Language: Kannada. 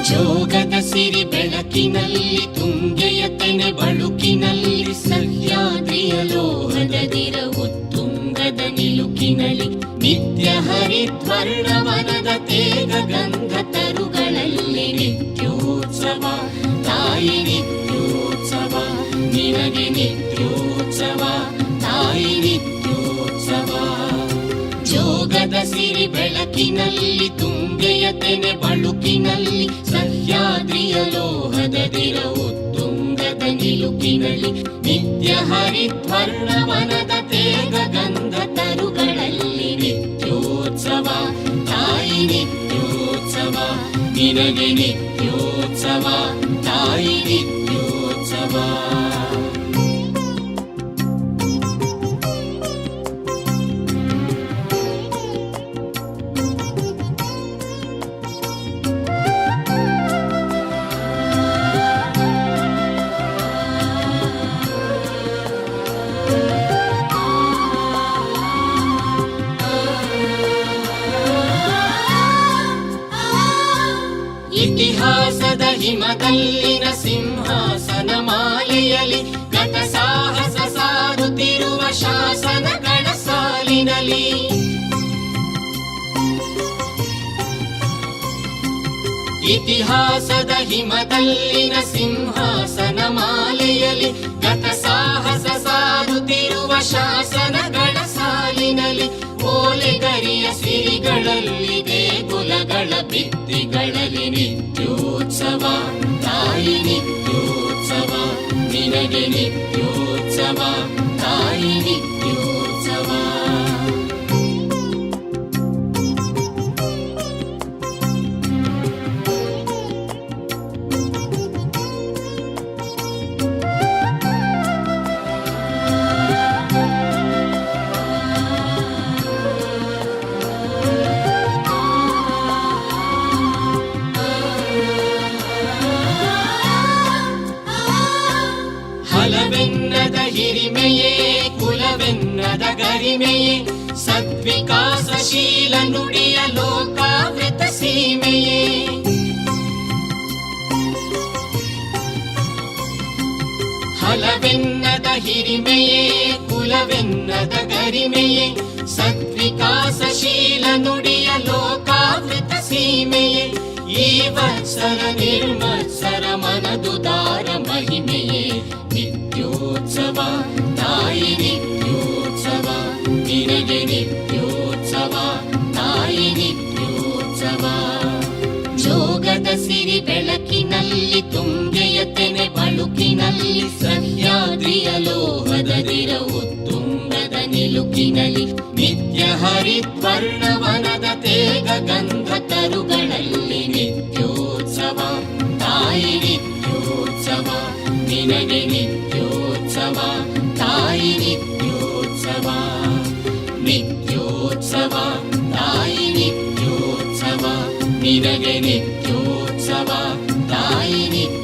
ಜೋಗದ ಸಿರಿ ಬೆಳಕಿನಲ್ಲಿ ತುಂಗೆಯ ತೆನೆ ಬಳುಕಿನಲ್ಲಿ ಸಹ್ಯಾದ್ರಿಯ ಲೋಹದ ದಿರವು ತುಂಗದ ನಿಲುಕಿನಲ್ಲಿ ನಿತ್ಯ ಹರಿದ್ವರ್ಣವನದ ತೇಗ ಗಂಧ ತರುಗಳಲ್ಲಿ ನಿತ್ಯೋತ್ಸವ ತಾಯಿ ನಿತ್ಯೋತ್ಸವ ನಿನಗೆ ನಿತ್ಯೋತ್ಸವ ತಾಯಿ ನಿತ್ಯೋತ್ಸವ. ಜೋಗದ ಸಿರಿ ಬೆಳಕಿನಲ್ಲಿ ತುಂಗೆಯ ತೆನೆ ಬಳುಕಿನಲ್ಲಿ ಸಹ್ಯಾದ್ರಿಯ ಲೋಹದ ದಿರವು ತುಂಗದ ನಿಲುಕಿನಲ್ಲಿ ನಿತ್ಯ ಹರಿದ್ವರ್ಣವನದ ತೇಗ ಗಂಧ ತರುಗಳಲ್ಲಿ ನಿತ್ಯೋತ್ಸವ ತಾಯಿ ನಿತ್ಯೋತ್ಸವ ನಿನಗೆ ನಿತ್ಯೋತ್ಸವ ತಾಯಿ ನಿತ್ಯೋತ್ಸವ. ಇತಿಹಾಸದ ಹಿಮದಲ್ಲಿನ ಸಿಂಹಾಸನ ಮಾಲೆಯಲ್ಲಿ ಗತ ಸಾಹಸ ಸಾರುತ್ತಿರುವ ಶಾಸನಗಳ ಸಾಲಿನಲ್ಲಿ ಇತಿಹಾಸದ ಹಿಮದಲ್ಲಿನ ಸಿಂಹಾಸನ ಮಾಲೆಯಲ್ಲಿ ಗತ ಸಾಹಸ ಸಾರುತ್ತಿರುವ ಶಾಸನಗಳ ಸಾಲಿನಲ್ಲಿ ಓಲೆಗರಿಯ ಸಿರಿಗಳಲ್ಲಿ ದೇಗುಲಗಳ ಭಿತ್ತಿಗಳಲ್ಲಿ ನಿತ್ಯೋತ್ಸವ ತಾಯಿ ನಿತ್ಯೋತ್ಸವ ನಿನಗೆ ನಿತ್ಯೋತ್ಸವ ತಾಯಿ ನಿತ್ಯೋತ್ಸವ. ಹಲವೆನ್ನದ ಹಿರಿಮೆಯೇ ಕುಲವೆನ್ನದ ಗರಿಮೆಯೇ ಸದ್ವಿಕಾಸಶೀಲ ನುಡಿಯ ಲೋಕಾವೃತ ಸೀಮೆಯೇ. ಹಲವೆನ್ನದ ಹಿರಿಮೆಯೇ ಕುಲವೆನ್ನದ ಗರಿಮೆಯೇ ಸದ್ವಿಕಾಸಶೀಲ ನುಡಿಯ ಲೋಕಾವೃತ ಸೀಮೆಯೇ. ಈ ವತ್ಸರ ನಿರ್ಮತ್ಸರ ಮನದುದಾರ ಮಹಿಮೆಯೇ ನಿತ್ಯೋತ್ಸವ ತಾಯಿ ನಿತ್ಯೋತ್ಸವ ನಿನಗೆ ನಿತ್ಯೋತ್ಸವ ತಾಯಿ ನಿತ್ಯೋತ್ಸವ. ಜೋಗದ ಸಿರಿ ಬೆಳಕಿನಲ್ಲಿ ತುಂಗೆಯ ತೆನೆ ಬಳುಕಿನಲ್ಲಿ ಸಹ್ಯಾದ್ರಿಯ ಲೋಹದ ದಿರವು ತುಂಗದ ನಿಲುಕಿನಲ್ಲಿ ನಿತ್ಯ ಹರಿದ್ವರ್ಣವನದ ತೇಗ ಗಂಧ ತರುಗಳಲ್ಲಿ ನಿತ್ಯೋತ್ಸವ ತಾಯಿ ನಿತ್ಯೋತ್ಸವ ನಿನಗೆ ನಿತ್ಯೋತ್ಸವ ತಾಯಿ ನಿತ್ಯೋತ್ಸವ. ನಿತ್ಯೋತ್ಸವ ತಾಯಿ ನಿತ್ಯೋತ್ಸವ ನಿನಗೆ ನಿತ್ಯೋತ್ಸವ ತಾಯಿ ನಿತ್ಯೋತ್ಸವ.